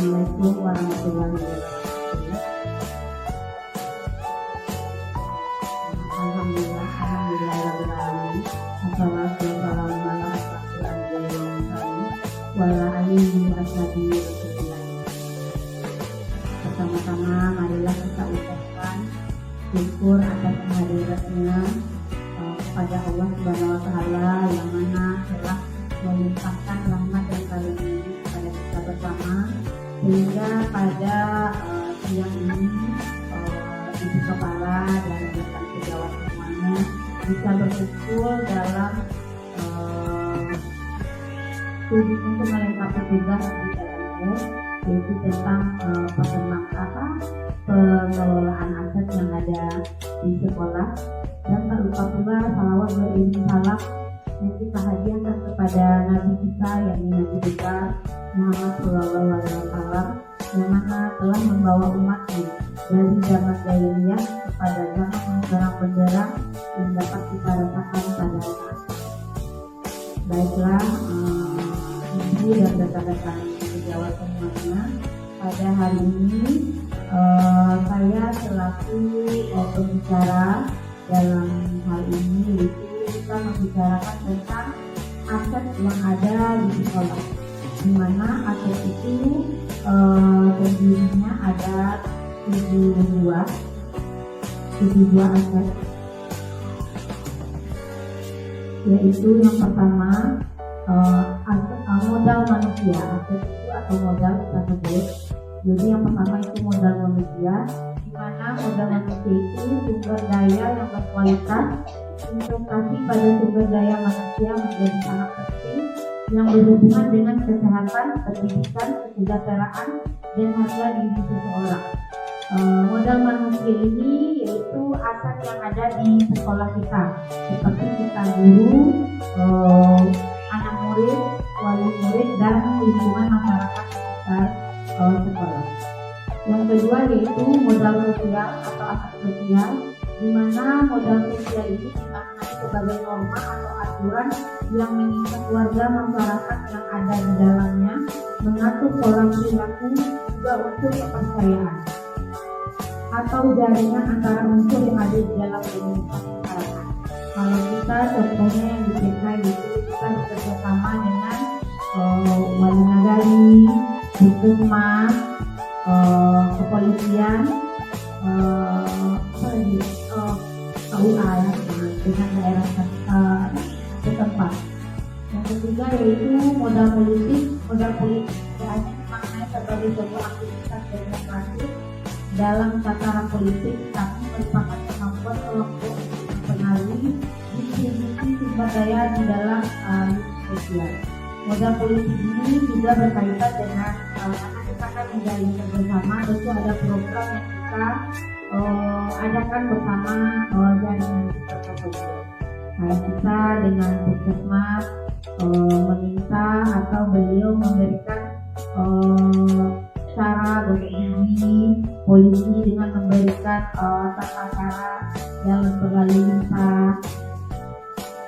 Assalamualaikum warahmatullahi wabarakatuh. Alhamdulillah wassalatu wassalamu ala asyrofil anbiya'i wal mursalin wa ala alihi wa sahbihi wasallam. Pertama-tama marilah kita ucapkan syukur atas kehadirannya kepada Allah Subhanahu wa taala yang mana telah melimpahkan rahmat dan karunia kepada kita bersama, sehingga pada siang ini Ibu Kepala dan rekan sejawat semuanya bisa berkumpul dalam untuk melengkapi tugas di LMS, yaitu tentang pengelolaan aset yang ada di sekolah. Dan tak lupa pula salawat beriring salam yang kita hadiahkan kepada Nabi kita, yakni Nabi kita Muhammad Shallallahu Alaihi Wasallam, yang mana telah membawa umatnya dari zaman jahiliyah kepada zaman menjelang benderang yang dapat kita rasakan pada saat. Baiklah, ibu dan rekan-rekan sejawat semuanya, pada hari ini saya selaku pembicara dalam hal ini, yaitu kita membicarakan tentang aset yang ada di sekolah, di mana aset itu terdirinya ada 7 buah aset, yaitu yang pertama modal manusia. Aset itu atau modal kita sebut. Jadi yang pertama itu modal manusia, di mana modal manusia itu sumber daya yang berkualitas. Investasi pada sumber daya manusia menjadi sangat penting, yang berhubungan dengan kesehatan, pendidikan, kesejahteraan, dan harga diri seseorang. Modal manusia ini yaitu aset yang ada di sekolah kita, seperti kita guru, anak murid, wali murid, dan lingkungan masyarakat sekitar sekolah. Yang kedua yaitu modal sosial atau aset sosial, di mana modal sosial ini dimaknai sebagai norma atau aturan yang mengikat warga masyarakat yang ada di dalamnya, mengatur pola perilaku, juga unsur kepercayaan atau jaringan antara unsur yang ada di dalam komunitas masyarakat. Kalau kita contohnya yang di PK itu kita bekerja sama dengan wali nagari, puskesmas, kepolisian, KUA ya, dengan daerah setempat. Yang ketiga yaitu modal politik. Modal politik hanya dimaknai sebagai sebuah aktivitas demokratis dalam tataran politik, tapi merupakan kemampuan kelompok untuk mempengaruhi distribusi sumber daya di dalam sosial. Modal politik ini juga berkaitan dengan karena kita kan menjalin bersama, tentu ada program yang kita adakan bersama jaringan kita tersebut. Kayak kita dengan puskesmas meminta atau beliau memberikan cara bergigi, polisi dengan memberikan tata cara jalan berlalu lintas.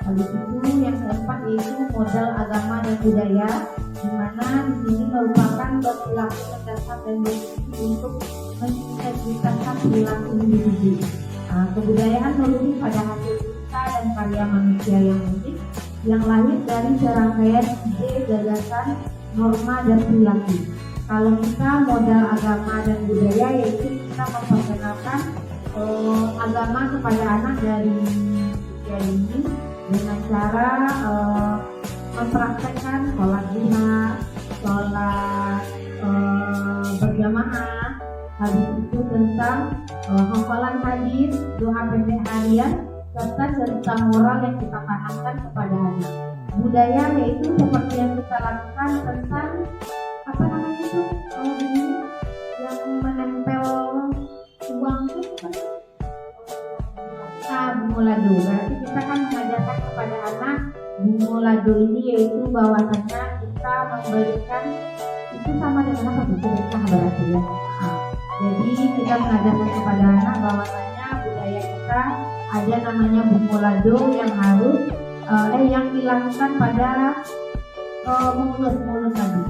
Habis itu yang keempat yaitu modal agama dan budaya, di mana di sini merupakan perilaku berdasar dan berfungsi untuk mengintegrasikan perilaku individu. Kebudayaan merujuk pada hasil cipta dan karya manusia yang unik, yang lahir dari serangkaian ide, gagasan, norma dan perilaku. Kalau kita modal agama dan budaya, yaitu kita memperkenalkan agama kepada anak dari usia ini dengan cara mempraktekkan sholat duha, sholat berjamaah. Habis itu tentang hafalan hadis, doa pendek harian, serta cerita moral yang kita tanamkan kepada anak. Budaya yaitu seperti yang kita lakukan tentang apa namanya itu ini yang menempel uang itu bumolado. Berarti kita kan mengajarkan kepada anak bumolado ini, yaitu bahwasanya kita memberikan itu sama dengan apa itu sedekah berarti ya. Jadi kita mengajarkan kepada anak bahwasanya budaya kita ada namanya bumolado yang harus yang dilakukan pada mulut tadi.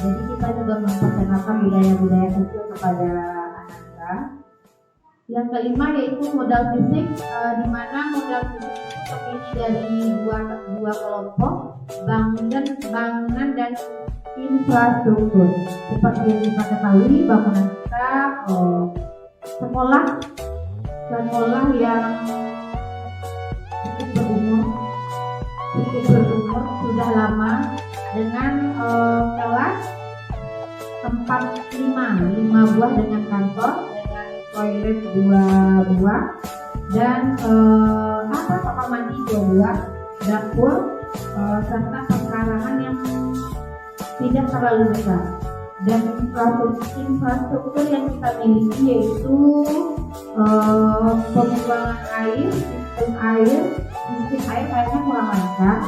Jadi kita juga memperkenalkan budaya-budaya kecil kepada anak kita. Yang kelima yaitu modal fisik, di mana modal fisik itu terdiri dari dua kelompok, bangunan dan infrastruktur. Seperti yang kita ketahui, bangunan kita sekolah yang cukup berumur sudah lama dengan kelas 5 buah dengan kantor, dengan toilet 2 buah dan kamar mandi 2 buah, dapur serta pekarangan yang tidak terlalu besar. Dan infrastruktur yang kita miliki yaitu pembuangan air, sistem airnya kurang lancar.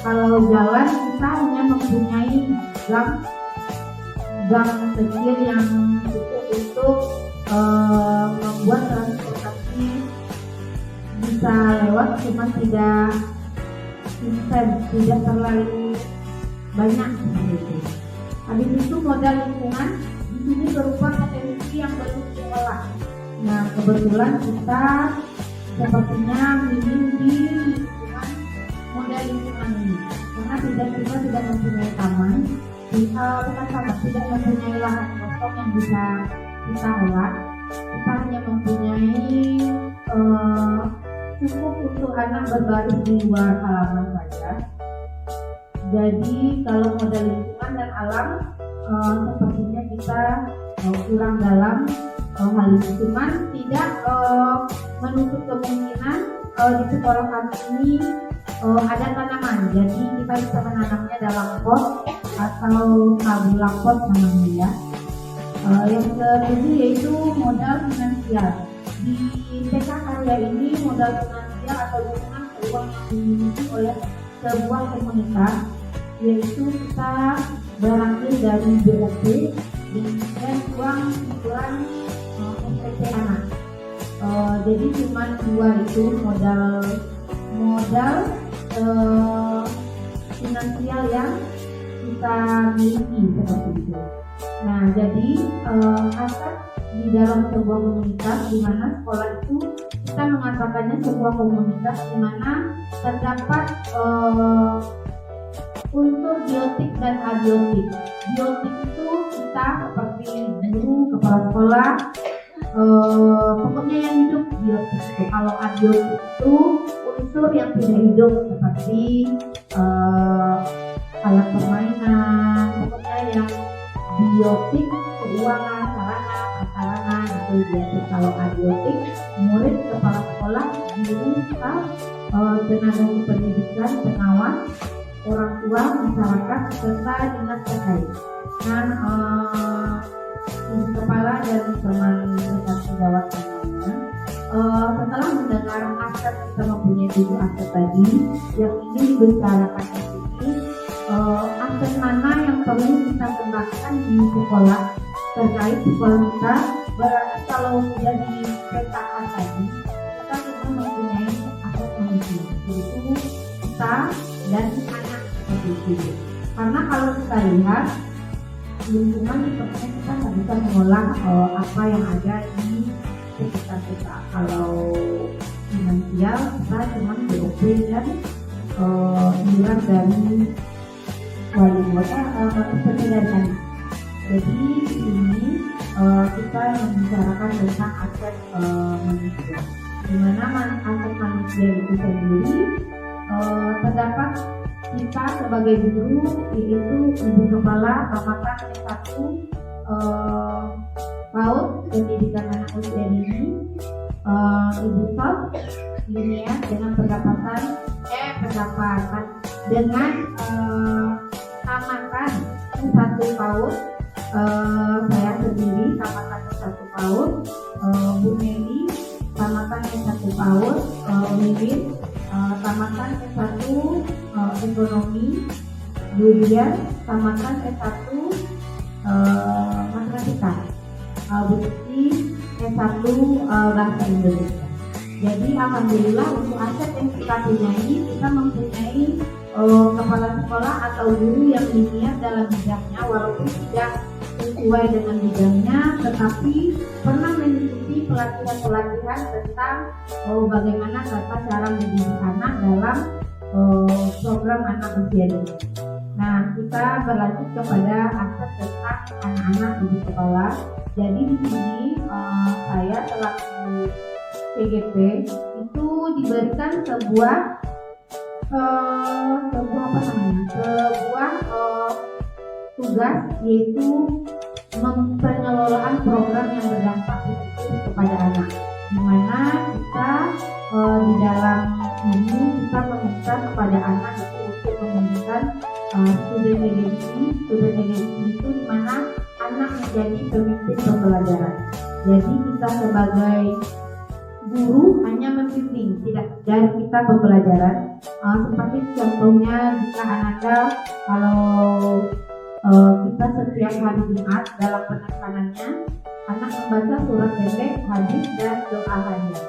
Kalau jalan kita hanya mempunyai gang kecil yang cukup untuk membuat transportasi bisa lewat, cuma tidak intens, tidak terlalu banyak seperti itu. Habis itu modal lingkungan di sini berupa potensi yang belum diolah. Nah, kebetulan kita sepertinya minim di lingkungan modal lingkungan ini, karena kita tidak mempunyai taman, tidak mempunyai lahan kosong yang bisa kita olah. Kita hanya mempunyai cukup untuk anak berbaris di luar halaman saja. Jadi kalau modal lingkungan dan alam sepertinya kita kurang dalam hal ini. Cuman tidak menutup kemungkinan di sekolah kami ini ada tanaman. Jadi kita bisa menanamnya dalam pot atau tabula pot namanya ya. Yang ketujuh yaitu modal finansial. Di TK Karya ini modal finansial atau dukungan keuangan yang dimiliki oleh sebuah komunitas, yaitu kita berambil dari BOP dan uang iuran SPP anak. Jadi cuma 2 itu modal finansial yang kita miliki seperti itu. Nah, jadi aset di dalam sebuah komunitas, di mana sekolah itu kita mengatakannya sebuah komunitas di mana terdapat unsur biotik dan abiotik. Biotik itu kita seperti guru, kepala sekolah, pokoknya yang hidup biotik itu. Kalau abiotik itu unsur yang tidak hidup seperti alat permainan, pokoknya yang biotik, keuangan, sarana, prasarana itu biasa. Kalau abiotik, murid, kepala sekolah, guru, staf, tenaga pendidikan, pengawas, orang tua, masyarakat, serta dinas terkait. Dan kepala dan teman Universitas Jawa semuanya. Setelah mendengar aset, kita mempunyai 7 aset tadi yang ini dibicarakan di sini. Aset mana yang perlu kita kembangkan di sekolah terkait sekolah kita? Berarti kalau sudah dipetakan tadi, kita sudah mempunyai aset manusia, yaitu kita dan anak seperti itu. Karena kalau kita lihat lingkungan sepertinya kita nggak bisa mengolah apa yang ada di sekitar kita. Kalau finansial kita cuma BOP dan iuran dari wali kota seperti dari anak. Jadi ini kita membicarakan tentang aset manusia, di mana aset manusia itu sendiri terdapat kita sebagai guru, yaitu ibu kepala tamatan S1 PAUD pendidikan anak usia dini, ibu staf ini ya, dengan pendapatan dengan tamatan S1 PAUD, saya sendiri tamatan S1 PAUD, Bu Nelly tamatan S1 PAUD, Wiwin tamatan S1 ekonomi, Julian tamatan S1 matematika, Bukti S1 bahasa Indonesia. Jadi alhamdulillah untuk aset yang kita punyai, kita mempunyai kepala sekolah atau guru yang diniat dalam bidangnya walaupun tidak sesuai dengan bidangnya, tetapi pernah mengikuti pelatihan-pelatihan tentang bagaimana tata cara mendidik anak dalam program anak usia dini. Nah, kita berlanjut kepada aspek tentang anak-anak di sekolah. Jadi di sini saya selaku PGP itu diberikan sebuah tugas, yaitu pengelolaan program yang berdampak positif kepada anak, di mana kita di dalam ini kita meminta kepada anak itu untuk memberikan student legacy itu di mana anak menjadi pemimpin pembelajaran. Jadi kita sebagai guru hanya membimbing, tidak dari kita pembelajaran. Seperti contohnya jika Ananda kalau kita setiap hari Jumat dalam penekanannya anak membaca surat pendek, hadis dan doa harian.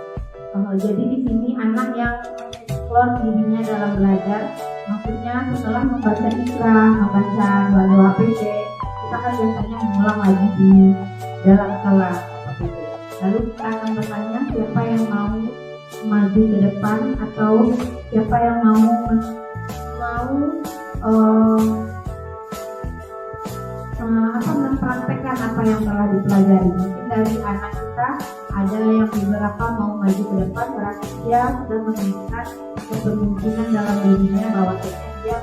Jadi di sini anak yang mengeksplor dirinya dalam belajar, maksudnya setelah membaca Iqra, membaca doa-doa pendek, kita kan biasanya mengulang lagi di dalam kelas seperti itu. Lalu kita akan bertanya siapa yang mau maju ke depan atau siapa yang mau mempraktekkan apa yang telah dipelajari. Mungkin dari anak kita ada yang beberapa mau maju ke depan, berarti dia sudah menunjukkan kepemimpinan dalam dirinya bahwa dia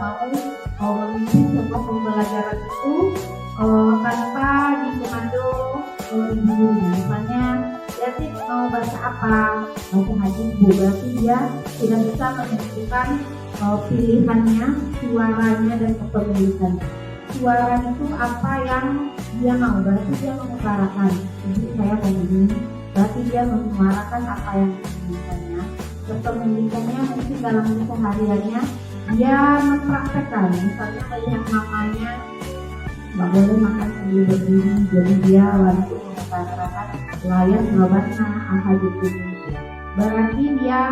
mau memimpin sebuah pembelajaran itu tanpa dikomando ibu-gurunya. Misalnya dia mau baca apa, baca hadis, berarti dia tidak bisa menentukan pilihannya, suaranya dan kepemilikannya. Suara itu apa yang dia mau, berarti dia mengutarakan. Jadi saya begini, berarti dia menyuarakan apa yang diinginkannya. Kepemilikannya mungkin dalam kesehariannya dia mempraktekkan, misalnya melihat mamanya nggak boleh makan sambil berdiri, jadi dia langsung mengutarakan layak jawabannya angka gitu. Berarti dia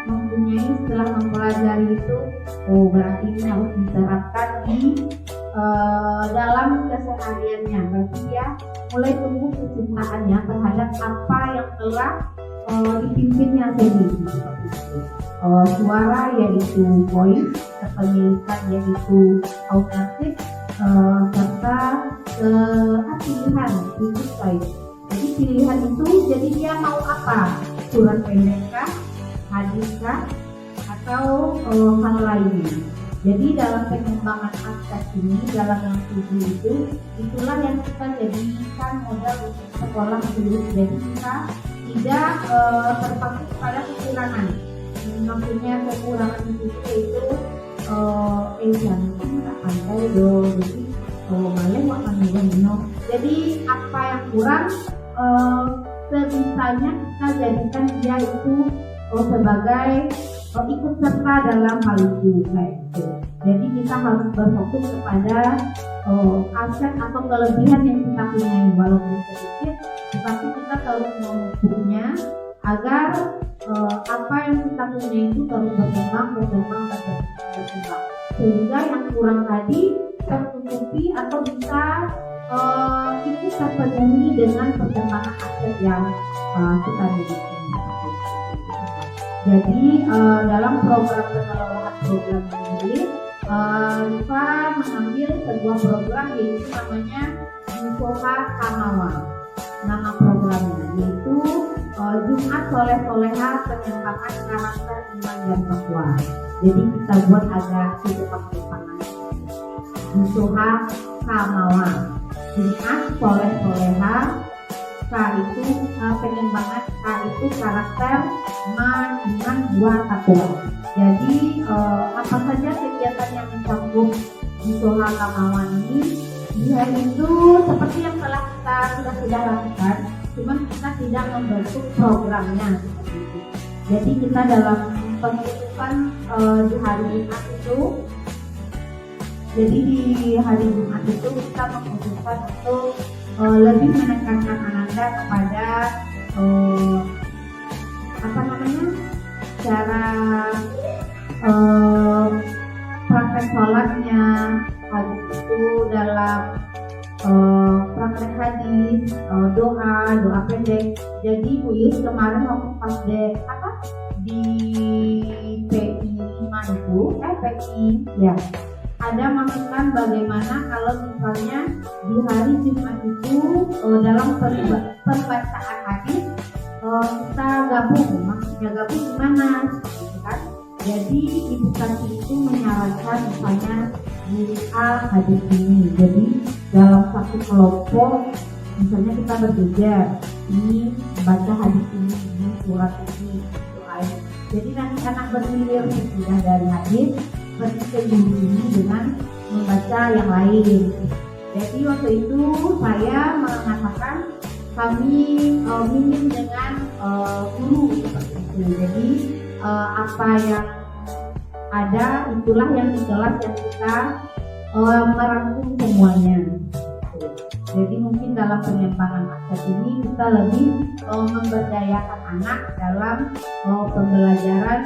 mempunyai setelah mempelajari itu, berarti ini harus diterapkan di dalam kesehariannya. Berarti dia mulai tumbuh kecintaannya terhadap apa yang telah dipimpinnya sendiri. Suara yaitu voice, kepemilikan yaitu authentic, serta pilihan itu choice. Jadi pilihan itu, jadi dia mau apa? Surat pendek kah, hadis kah, atau hal lainnya. Jadi dalam pengembangan aspek ini, dalam yang tujuh itu, itulah yang kita jadikan modal untuk sekolah dulu. Jadi kita tidak terpaku pada kekurangan. Maksudnya kekurangan itu yaitu jangan kita pandai dong. Jadi malah makan minum. Jadi apa yang kurang sebisanya kita jadikan dia itu sebagai ikut serta dalam hal itu, kayak gitu. Jadi kita harus berfokus kepada aset atau kelebihan yang kita punya, walaupun sedikit, tetapi kita terus memupuknya agar apa yang kita punya itu terus berkembang, sehingga yang kurang tadi tertutupi atau bisa itu terpenuhi dengan perkembangan aset yang kita miliki. Jadi dalam program pengelolaan program ini, Rifa mengambil sebuah program yaitu namanya Musoha Kamawa. Nama programnya yaitu Jumat Soleh-Soleha Pengembangan Karakter Iman dan Takwa. Jadi kita buat agak kedepan-depanan. Musoha Kamawa, Jumat Soleh-Soleha, K itu pengembangan, K itu karakter, Man, Iman, Dua, Takwa. Jadi apa saja kegiatan yang mencakup Musoha Kamawa ini, dia itu seperti yang telah kita sudah lakukan, cuman kita tidak membentuk programnya seperti itu. Jadi kita dalam penutupan di hari Jumat itu, jadi di hari Jumat itu kita memutuskan untuk lebih menekankan Ananda kepada cara praktek sholatnya, habis itu dalam praktek hadis, doa pendek. Jadi Bu Yus kemarin waktu pas di PI 5 itu, PI ya, ada masukan bagaimana kalau misalnya di hari Jumat itu dalam pembacaan hadis kita gabung, maksudnya gabung gimana, gitu kan? Jadi Ibu Santi itu menyarankan misalnya di hadis ini. Jadi dalam satu kelompok, misalnya kita berbeda, ini baca hadis ini surat ini, doa. Jadi nanti anak bergilir sudah dari hadis pergi ke guru ini dengan membaca yang lain. Jadi waktu itu saya mengatakan kami minim dengan guru seperti itu. Jadi apa yang ada itulah yang di kelas yang kita merangkum semuanya. Jadi mungkin dalam pengembangan aset ini kita lebih memberdayakan anak dalam pembelajaran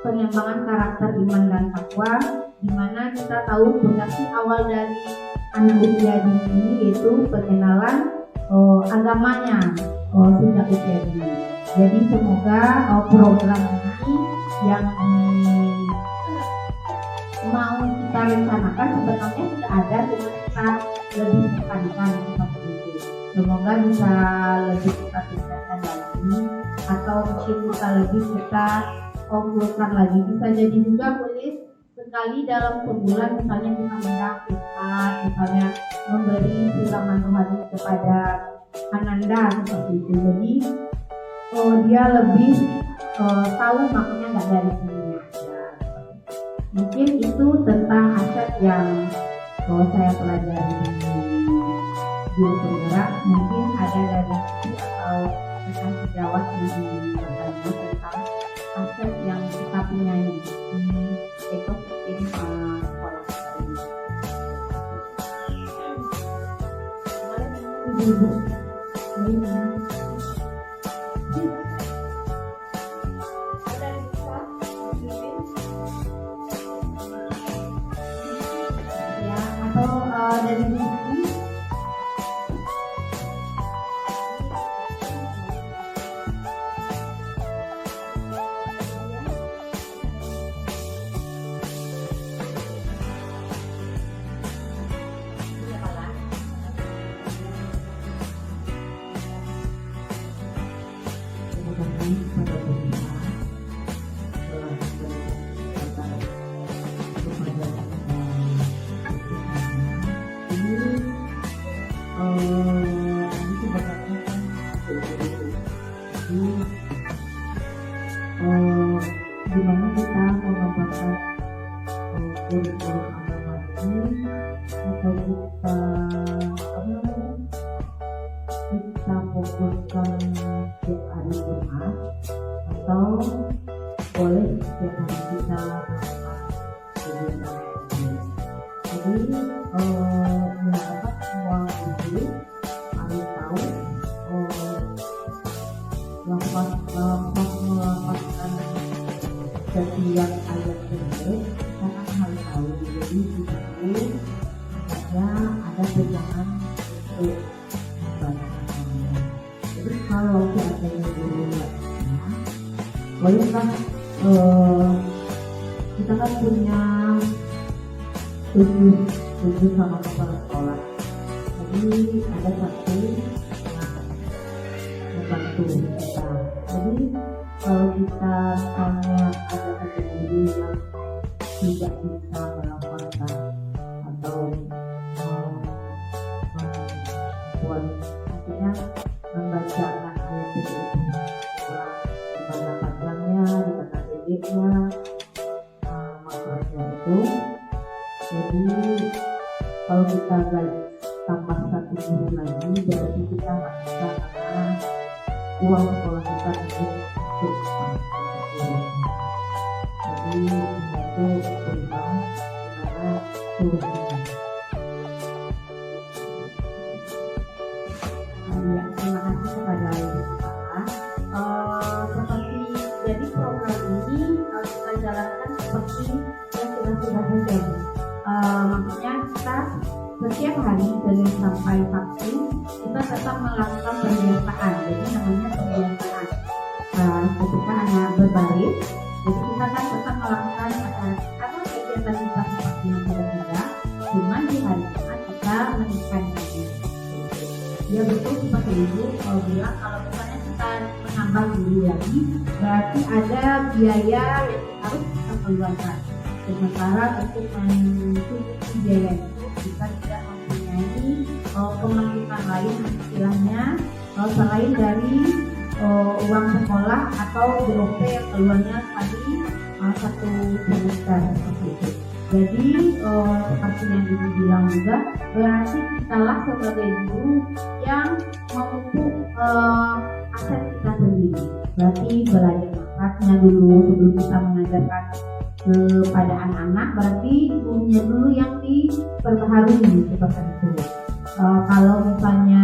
pengembangan karakter iman dan takwa, di mana kita tahu fondasi awal dari anak usia dini ini yaitu pengenalan agamanya sejak usia dini. Jadi semoga program ini yang mau kita rencanakan sebenarnya sudah ada, cuma kita lebih tekankan seperti itu. Semoga bisa lebih kita tingkatkan lagi, atau mungkin bisa lebih kita kumpulkan lagi. Bisa jadi juga boleh sekali dalam sebulan misalnya kita undang ustaz, misalnya memberi siraman rohani kepada Ananda seperti itu. Jadi dia lebih tahu makanya nggak dari sini aja. Mungkin itu tentang aset yang saya pelajari di Guru Penggerak. Mungkin ada dari atau rekan sejawat yang bertanya tentang aset yang kita punya di ekosistem sekolah ini. Ibu, dari sini dimana kita mengembangkan kurikulum agama ini, atau kita fokuskan setiap hari Jumat, atau boleh setiap hari kita melakukan kegiatan ini. Jadi mengharapkan semua guru harus tahu melepaskan setiap ayat tersebut, karena harus tahu. Jadi di situ ada pegangan untuk membacanya. Jadi kalau ada yang dilihatnya, bolehlah kita kan punya tujuh sama kepala sekolah. Jadi ada satu membantu kita. Jadi kalau kita misalnya ada satu guru yang tidak bisa melakukan atau membuat artinya membacakan ayat itu gimana panjangnya, gimana pendeknya, maksudnya itu. Jadi kalau kita tambah satu guru lagi, berarti kita nggak bisa, karena uang sekolah kita untuk jadi itu perubahan dimana turunnya. Ya, terima kasih kepada Ibu Kepala. Seperti jadi program ini kita jalankan seperti setiap hari Senin sampai Sabtu kita tetap melakukan pembiasaan, jadi namanya pembiasaan. Ketika anak berbaris, jadi kita kan tetap melakukan apa kegiatan kita seperti yang sudah, cuman di hari Jumat kita menikah lagi. Ya betul seperti itu. Kalau bilang kalau misalnya kita menambah guru lagi, berarti ada biaya yang harus kita keluarkan. Sementara untuk mencukupi biaya itu kita tidak mempunyai pemasukan lain istilahnya selain dari uang sekolah atau BOP yang keluarnya tadi satu semester seperti itu. Jadi seperti yang Ibu bilang juga, berarti kitalah sebagai guru yang memupuk aset kita sendiri. Berarti belajar manfaatnya dulu sebelum kita mengajarkan kepada anak-anak, berarti gurunya dulu yang diperbaharui seperti itu. Kalau misalnya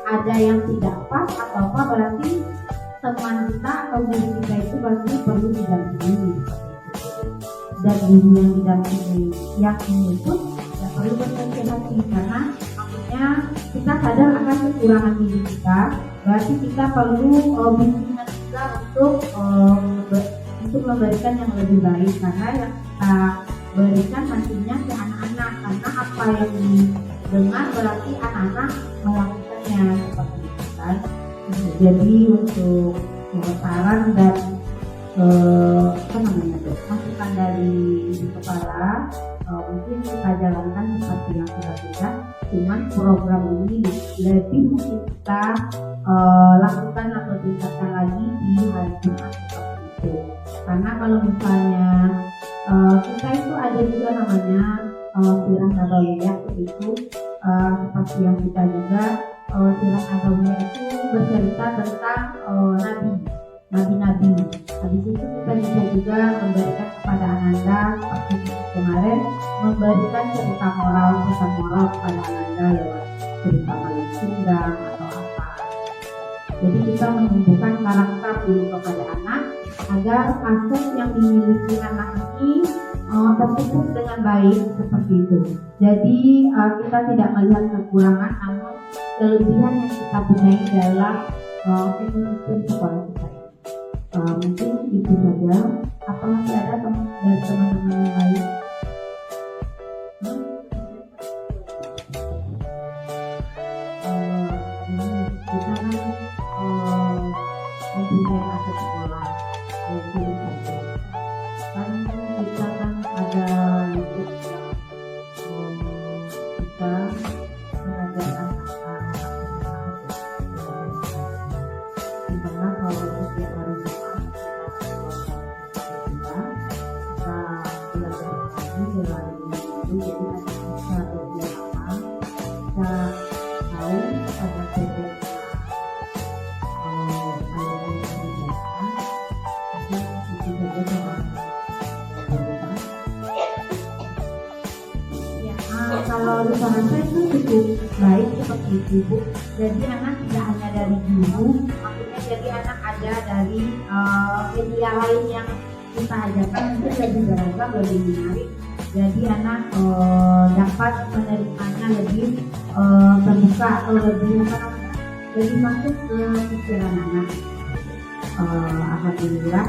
ada yang tidak pas atau apa, berarti teman kita atau guru kita itu berarti perlu didampingi. Dan guru yang didampingi yang ini pun tidak perlu berkecil hati, karena maksudnya kita sadar akan kekurangan diri kita, berarti kita perlu bimbingan juga untuk memberikan yang lebih baik, karena yang kita berikan nantinya ke anak-anak, karena apa yang didengar berarti anak-anak melakukannya seperti itu kan. Jadi untuk saran dan masukan dari kepala mungkin kita jalankan seperti yang sudah, cuman program ini lebih mungkin kita lakukan atau tingkatkan lagi di hari Jumat seperti itu. Karena kalau misalnya kita itu ada juga namanya sirah nabawiyah itu seperti yang kita juga sirah nabawiyah itu bercerita tentang nabi-nabi. Habis itu kita bisa juga memberikan kepada Ananda seperti kemarin, memberikan cerita moral kepada Ananda lewat cerita Malik Sundang atau apa. Jadi kita menumbuhkan karakter dulu kepada anak agar aset yang dimiliki anak ini terpupuk dengan baik seperti itu. Jadi kita tidak melihat kekurangan, namun kelebihan yang kita punya dalam ekosistem sekolah kita. Mungkin itu saja. Apa masih ada dari teman-teman yang lain? Kita kan mempunyai aset sekolah, yaitu itu. Kan kita kan ada YouTube yang kita mengajarkan dimana kalau setiap hari Jumat kita belajar lagi dari itu, jadi nanti bisa belajar apa, kita tahu ada belajar aliran yang dibaca, tapi itu saja sama ya. Kalau di saran saya itu cukup baik seperti itu, Bu. Jadi anak tidak hanya dari guru, jadi anak ada dari media lain yang kita ajarkan itu lebih beragam, lebih menarik. Jadi anak dapat menerimanya lebih terbuka atau lebih masuk ke pikiran anak. Alhamdulillah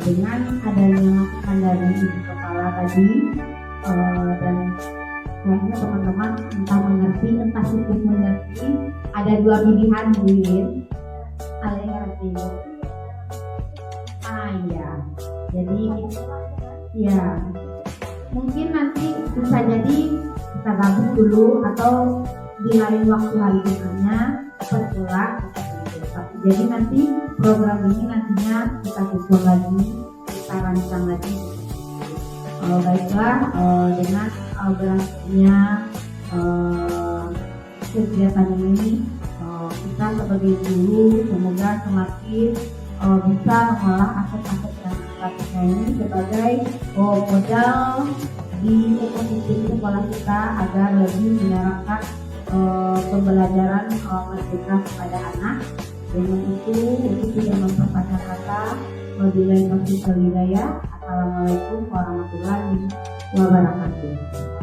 dengan adanya masukan dari ibu kepala tadi dan kayaknya teman-teman entah mengerti entah cukup mengerti, ada dua pilihan Buin. Ya, jadi ya mungkin nanti bisa jadi kita gabung dulu atau di lain waktu hari Jumatnya setelah. Jadi nanti program ini nantinya kita susun lagi, kita rancang lagi. Baiklah, dengan berlangsungnya kegiatan ini kita sebagai guru semoga semakin bisa mengolah aset-aset yang kita punya ini sebagai modal di ekosistem sekolah kita agar lebih menerapkan pembelajaran merdeka kepada anak. Dengan itu tidak memperpanjang kata, wabillahi taufiq wal hidayah. Assalamualaikum warahmatullahi wabarakatuh.